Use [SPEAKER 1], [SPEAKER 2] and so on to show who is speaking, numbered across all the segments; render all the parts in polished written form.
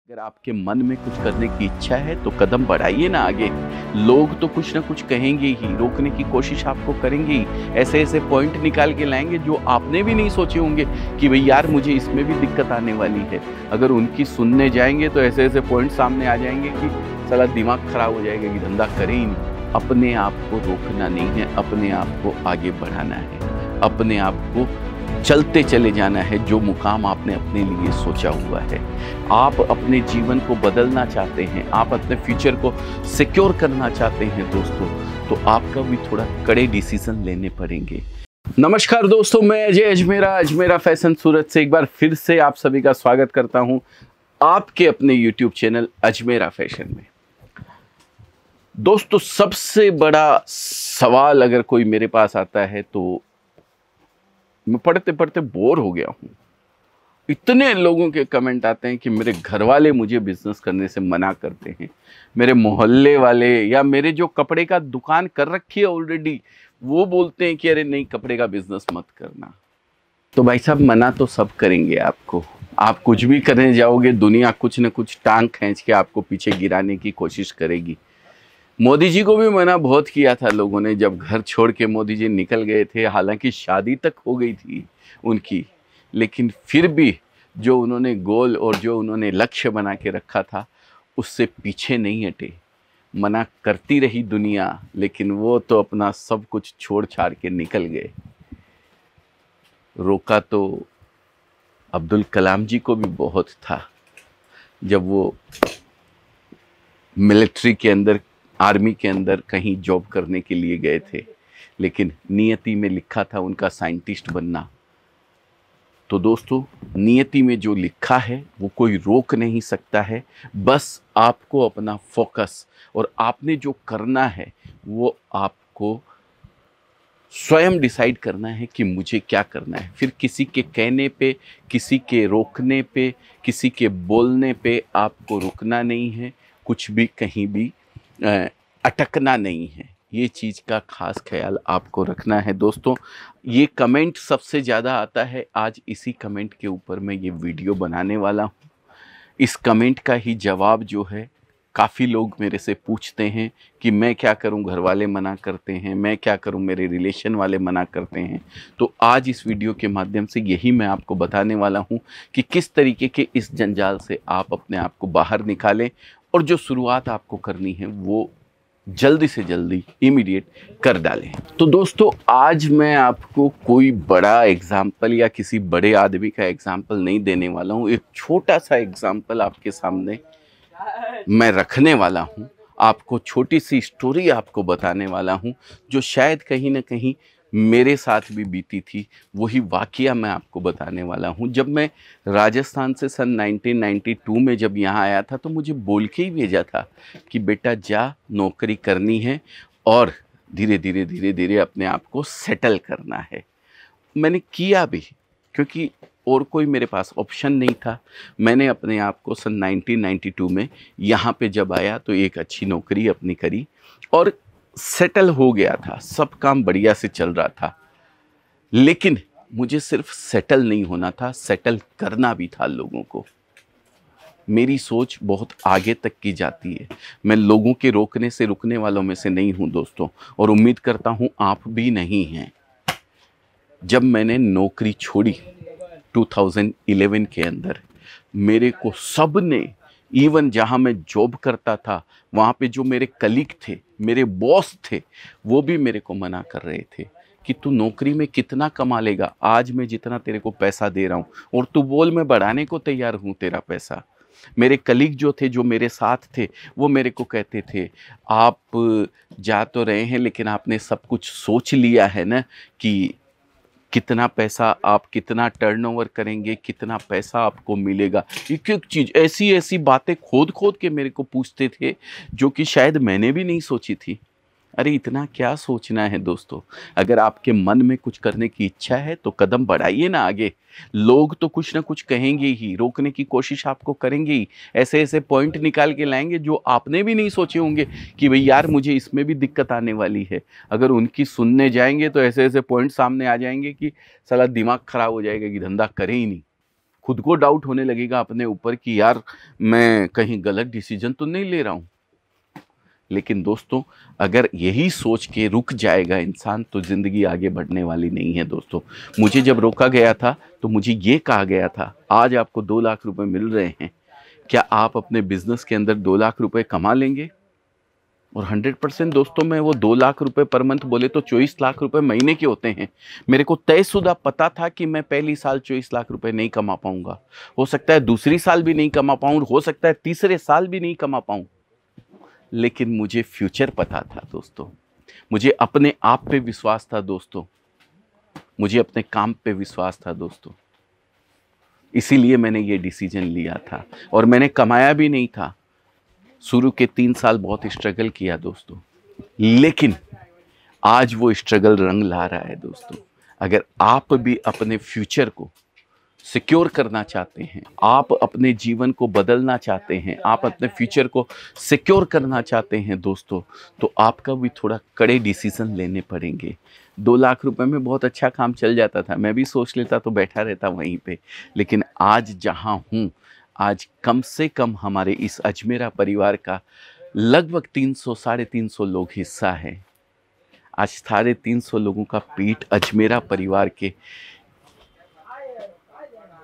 [SPEAKER 1] अगर आपके मन में कुछ करने की इच्छा है तो कदम बढ़ाइए ना आगे। लोग तो कुछ ना कुछ कहेंगे ही, रोकने की कोशिश आपको करेंगे ही, ऐसे ऐसे पॉइंट निकाल के लाएंगे जो आपने भी नहीं सोचे होंगे कि भाई यार मुझे इसमें भी दिक्कत आने वाली है। अगर उनकी सुनने जाएंगे तो ऐसे ऐसे पॉइंट सामने आ जाएंगे कि साला दिमाग खराब हो जाएगा कि धंधा करे ही नहीं। अपने आप को रोकना नहीं है, अपने आप को आगे बढ़ाना है, अपने आप को चलते चले जाना है जो मुकाम आपने अपने लिए सोचा हुआ है। आप अपने जीवन को बदलना चाहते हैं, आप अपने फ्यूचर को सिक्योर करना चाहते हैं दोस्तों, तो आपका भी थोड़ा कड़े डिसीजन लेने पड़ेंगे। नमस्कार दोस्तों, मैं अजय अजमेरा फैशन सूरत से एक बार फिर से आप सभी का स्वागत करता हूं आपके अपने YouTube चैनल अजमेरा फैशन में। दोस्तों, सबसे बड़ा सवाल अगर कोई मेरे पास आता है तो मैं पढ़ते पढ़ते बोर हो गया हूँ। इतने लोगों के कमेंट आते हैं कि मेरे घर वाले मुझे बिजनेस करने से मना करते हैं, मेरे मोहल्ले वाले या मेरे जो कपड़े का दुकान कर रखी है ऑलरेडी वो बोलते हैं कि अरे नहीं, कपड़े का बिजनेस मत करना। तो भाई साहब, मना तो सब करेंगे आपको। आप कुछ भी करने जाओगे, दुनिया कुछ न कुछ टांग खींच के आपको पीछे गिराने की कोशिश करेगी। मोदी जी को भी मना बहुत किया था लोगों ने, जब घर छोड़ के मोदी जी निकल गए थे, हालांकि शादी तक हो गई थी उनकी, लेकिन फिर भी जो उन्होंने गोल और जो उन्होंने लक्ष्य बना के रखा था उससे पीछे नहीं हटे। मना करती रही दुनिया, लेकिन वो तो अपना सब कुछ छोड़ छाड़ के निकल गए। रोका तो अब्दुल कलाम जी को भी बहुत था, जब वो मिलिट्री के अंदर, आर्मी के अंदर कहीं जॉब करने के लिए गए थे, लेकिन नियति में लिखा था उनका साइंटिस्ट बनना। तो दोस्तों, नियति में जो लिखा है वो कोई रोक नहीं सकता है। बस आपको अपना फोकस और आपने जो करना है वो आपको स्वयं डिसाइड करना है कि मुझे क्या करना है। फिर किसी के कहने पे, किसी के रोकने पे, किसी के बोलने पे आपको रुकना नहीं है, कुछ भी कहीं भी अटकना नहीं है। ये चीज़ का खास ख्याल आपको रखना है दोस्तों। ये कमेंट सबसे ज़्यादा आता है, आज इसी कमेंट के ऊपर मैं ये वीडियो बनाने वाला हूँ। इस कमेंट का ही जवाब जो है, काफ़ी लोग मेरे से पूछते हैं कि मैं क्या करूं, घर वाले मना करते हैं, मैं क्या करूं, मेरे रिलेशन वाले मना करते हैं। तो आज इस वीडियो के माध्यम से यही मैं आपको बताने वाला हूं कि किस तरीके के इस जंजाल से आप अपने आप को बाहर निकालें और जो शुरुआत आपको करनी है वो जल्दी से जल्दी इमीडिएट कर डालें। तो दोस्तों, आज मैं आपको कोई बड़ा एग्जाम्पल या किसी बड़े आदमी का एग्जाम्पल नहीं देने वाला हूँ। एक छोटा सा एग्जाम्पल आपके सामने मैं रखने वाला हूँ। आपको छोटी सी स्टोरी आपको बताने वाला हूँ जो शायद कहीं ना कहीं मेरे साथ भी बीती थी। वही वाकया मैं आपको बताने वाला हूँ। जब मैं राजस्थान से सन 1992 में जब यहाँ आया था तो मुझे बोल के ही भेजा था कि बेटा जा, नौकरी करनी है और धीरे धीरे अपने आप को सेटल करना है। मैंने किया भी, क्योंकि और कोई मेरे पास ऑप्शन नहीं था। मैंने अपने आप को सन 1992 में यहाँ पे जब आया तो एक अच्छी नौकरी अपनी करी और सेटल हो गया था। सब काम बढ़िया से चल रहा था, लेकिन मुझे सिर्फ सेटल नहीं होना था, सेटल करना भी था लोगों को। मेरी सोच बहुत आगे तक की जाती है। मैं लोगों के रोकने से रुकने वालों में से नहीं हूँ दोस्तों, और उम्मीद करता हूँ आप भी नहीं हैं। जब मैंने नौकरी छोड़ी 2011 के अंदर, मेरे को सब ने, इवन जहाँ मैं जॉब करता था वहाँ पे जो मेरे कलीग थे, मेरे बॉस थे, वो भी मेरे को मना कर रहे थे कि तू नौकरी में कितना कमा लेगा, आज मैं जितना तेरे को पैसा दे रहा हूँ और तू बोल मैं बढ़ाने को तैयार हूँ तेरा पैसा। मेरे कलीग जो थे, जो मेरे साथ थे, वो मेरे को कहते थे आप जा तो रहे हैं लेकिन आपने सब कुछ सोच लिया है ना कि कितना पैसा आप, कितना टर्नओवर करेंगे, कितना पैसा आपको मिलेगा। एक एक चीज़, ऐसी ऐसी बातें खोद खोद के मेरे को पूछते थे जो कि शायद मैंने भी नहीं सोची थी। अरे इतना क्या सोचना है दोस्तों। अगर आपके मन में कुछ करने की इच्छा है तो कदम बढ़ाइए ना आगे। लोग तो कुछ ना कुछ कहेंगे ही, रोकने की कोशिश आपको करेंगे ही, ऐसे ऐसे पॉइंट निकाल के लाएंगे जो आपने भी नहीं सोचे होंगे कि भाई यार मुझे इसमें भी दिक्कत आने वाली है। अगर उनकी सुनने जाएंगे तो ऐसे ऐसे पॉइंट सामने आ जाएंगे कि साला दिमाग खराब हो जाएगा कि धंधा करे ही नहीं, खुद को डाउट होने लगेगा अपने ऊपर कि यार मैं कहीं गलत डिसीजन तो नहीं ले रहा हूँ। लेकिन दोस्तों, अगर यही सोच के रुक जाएगा इंसान तो ज़िंदगी आगे बढ़ने वाली नहीं है दोस्तों। मुझे जब रोका गया था तो मुझे ये कहा गया था, आज आपको 2 लाख रुपए मिल रहे हैं, क्या आप अपने बिजनेस के अंदर 2 लाख रुपए कमा लेंगे? और 100% दोस्तों, मैं वो 2 लाख रुपए पर मंथ बोले तो 24 लाख रुपए महीने के होते हैं। मेरे को तयशुदा पता था कि मैं पहली साल 24 लाख रुपए नहीं कमा पाऊंगा, हो सकता है दूसरी साल भी नहीं कमा पाऊं, हो सकता है तीसरे साल भी नहीं कमा पाऊं। लेकिन मुझे फ्यूचर पता था दोस्तों, मुझे अपने आप पे विश्वास था दोस्तों, मुझे अपने काम पे विश्वास था दोस्तों। इसीलिए मैंने ये डिसीजन लिया था और मैंने कमाया भी नहीं था। शुरू के 3 साल बहुत स्ट्रगल किया दोस्तों, लेकिन आज वो स्ट्रगल रंग ला रहा है दोस्तों। अगर आप भी अपने फ्यूचर को सिक्योर करना चाहते हैं, आप अपने जीवन को बदलना चाहते हैं, आप अपने फ्यूचर को सिक्योर करना चाहते हैं दोस्तों, तो आपका भी थोड़ा कड़े डिसीजन लेने पड़ेंगे। 2 लाख रुपए में बहुत अच्छा काम चल जाता था, मैं भी सोच लेता तो बैठा रहता वहीं पे। लेकिन आज जहां हूं, आज कम से कम हमारे इस अजमेरा परिवार का लगभग 300 साढ़े 300 लोग हिस्सा है। आज 350 लोगों का पेट अजमेरा परिवार के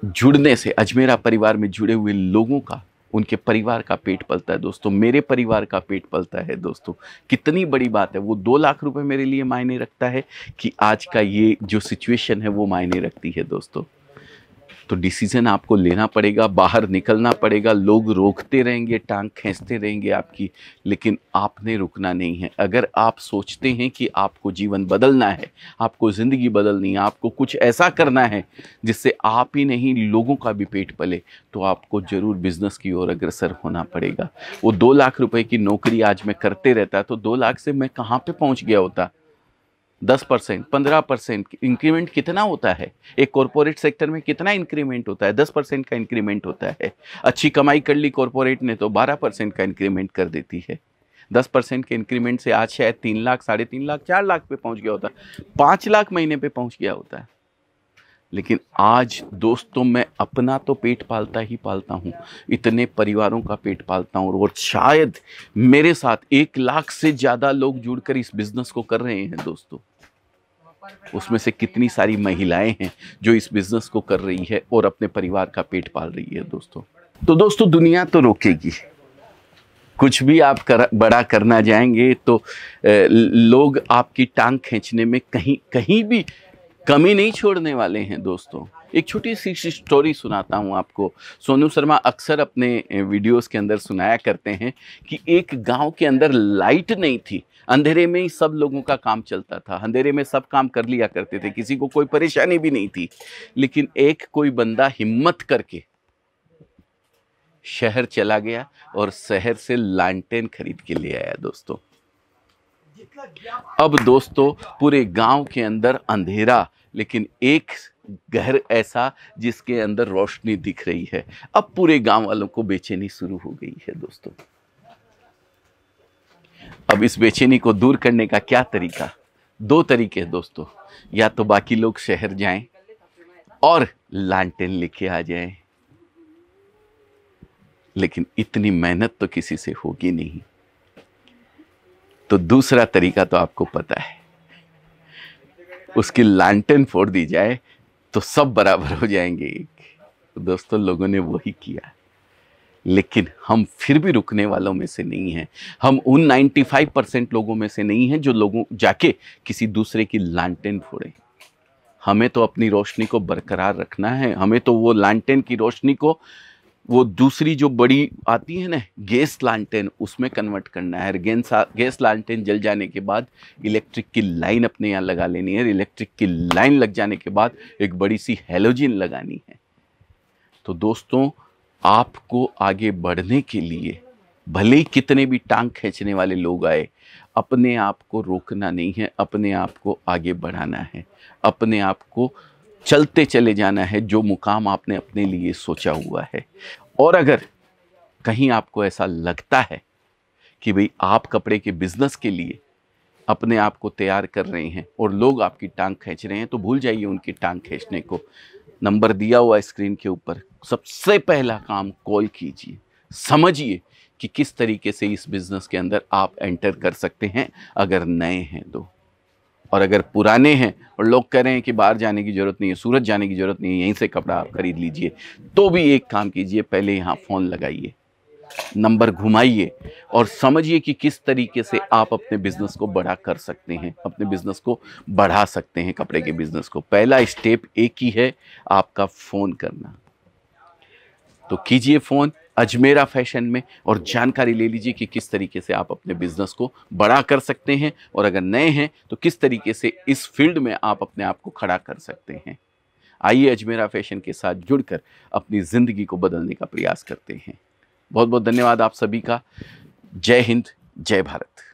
[SPEAKER 1] जुड़ने से, अजमेरा परिवार में जुड़े हुए लोगों का, उनके परिवार का पेट पलता है दोस्तों, मेरे परिवार का पेट पलता है दोस्तों। कितनी बड़ी बात है। वो 2 लाख रुपए मेरे लिए मायने रखता है कि आज का ये जो सिचुएशन है वो मायने रखती है दोस्तों। तो डिसीजन आपको लेना पड़ेगा, बाहर निकलना पड़ेगा। लोग रोकते रहेंगे, टांग खींचते रहेंगे आपकी, लेकिन आपने रुकना नहीं है। अगर आप सोचते हैं कि आपको जीवन बदलना है, आपको ज़िंदगी बदलनी है, आपको कुछ ऐसा करना है जिससे आप ही नहीं लोगों का भी पेट पले, तो आपको ज़रूर बिजनेस की ओर अग्रसर होना पड़ेगा। वो 2 लाख रुपए की नौकरी आज मैं करते रहता तो 2 लाख से मैं कहाँ पे पहुँच गया होता। 10%, 15% इंक्रीमेंट कितना होता है? एक कॉरपोरेट सेक्टर में कितना इंक्रीमेंट होता है? 10% का इंक्रीमेंट होता है। अच्छी कमाई कर ली कॉरपोरेट ने तो 12% का इंक्रीमेंट कर देती है। 10% के इंक्रीमेंट से आज शायद 3 लाख, साढ़े 3 लाख, 4 लाख पे पहुंच गया होता, 5 लाख महीने पे पहुंच गया होता है। लेकिन आज दोस्तों, मैं अपना तो पेट पालता ही पालता हूँ, इतने परिवारों का पेट पालता हूँ, और शायद मेरे साथ 1 लाख से ज़्यादा लोग जुड़कर इस बिज़नेस को कर रहे हैं दोस्तों। उसमें से कितनी सारी महिलाएं हैं जो इस बिज़नेस को कर रही है और अपने परिवार का पेट पाल रही है दोस्तों। तो दोस्तों, दुनिया तो रोकेगी, कुछ भी आप बड़ा करना जाएंगे तो लोग आपकी टांग खींचने में कहीं भी कमी नहीं छोड़ने वाले हैं दोस्तों। एक छोटी सी स्टोरी सुनाता हूँ आपको। सोनू शर्मा अक्सर अपने वीडियोस के अंदर सुनाया करते हैं कि एक गांव के अंदर लाइट नहीं थी, अंधेरे में ही सब लोगों का काम चलता था, अंधेरे में सब काम कर लिया करते थे, किसी को कोई परेशानी भी नहीं थी। लेकिन एक कोई बंदा हिम्मत करके शहर चला गया और शहर से लालटेन खरीद के ले आया दोस्तों। अब दोस्तों, पूरे गांव के अंदर अंधेरा, लेकिन एक घर ऐसा जिसके अंदर रोशनी दिख रही है। अब पूरे गांव वालों को बेचैनी शुरू हो गई है दोस्तों। अब इस बेचैनी को दूर करने का क्या तरीका? 2 तरीके हैं दोस्तों। या तो बाकी लोग शहर जाएं और लालटेन लेके आ जाएं, लेकिन इतनी मेहनत तो किसी से होगी नहीं। तो दूसरा तरीका तो आपको पता है, उसकी लालटेन फोड़ दी जाए तो सब बराबर हो जाएंगे। तो दोस्तों, लोगों ने वही किया, लेकिन हम फिर भी रुकने वालों में से नहीं हैं। हम उन 95% लोगों में से नहीं हैं जो लोगों जाके किसी दूसरे की लालटेन फोड़े। हमें तो अपनी रोशनी को बरकरार रखना है। हमें तो वो लालटेन की रोशनी को, वो दूसरी जो बड़ी आती है ना गैस लालटेन, उसमें कन्वर्ट करना है। गैस लालटेन जल जाने के बाद इलेक्ट्रिक की लाइन अपने यहाँ लगा लेनी है। इलेक्ट्रिक की लाइन लग जाने के बाद एक बड़ी सी हैलोजन लगानी है। तो दोस्तों, आपको आगे बढ़ने के लिए भले ही कितने भी टांग खींचने वाले लोग आए, अपने आप को रोकना नहीं है, अपने आप को आगे बढ़ाना है, अपने आप को चलते चले जाना है जो मुकाम आपने अपने लिए सोचा हुआ है। और अगर कहीं आपको ऐसा लगता है कि भाई आप कपड़े के बिजनेस के लिए अपने आप को तैयार कर रहे हैं और लोग आपकी टांग खींच रहे हैं, तो भूल जाइए उनकी टांग खींचने को। नंबर दिया हुआ है स्क्रीन के ऊपर। सबसे पहला काम कॉल कीजिए, समझिए कि किस तरीके से इस बिजनेस के अंदर आप एंटर कर सकते हैं अगर नए हैं तो। और अगर पुराने हैं और लोग कह रहे हैं कि बाहर जाने की ज़रूरत नहीं है, सूरत जाने की ज़रूरत नहीं है, यहीं से कपड़ा आप खरीद लीजिए, तो भी एक काम कीजिए, पहले यहाँ फ़ोन लगाइए, नंबर घुमाइए और समझिए कि किस तरीके से आप अपने बिजनेस को बड़ा कर सकते हैं, अपने बिजनेस को बढ़ा सकते हैं, कपड़े के बिजनेस को। पहला स्टेप एक ही है, आपका फ़ोन करना। तो कीजिए फ़ोन अजमेरा फैशन में और जानकारी ले लीजिए कि किस तरीके से आप अपने बिजनेस को बड़ा कर सकते हैं, और अगर नए हैं तो किस तरीके से इस फील्ड में आप अपने आप को खड़ा कर सकते हैं। आइए अजमेरा फैशन के साथ जुड़कर अपनी ज़िंदगी को बदलने का प्रयास करते हैं। बहुत बहुत धन्यवाद आप सभी का। जय हिंद, जय भारत।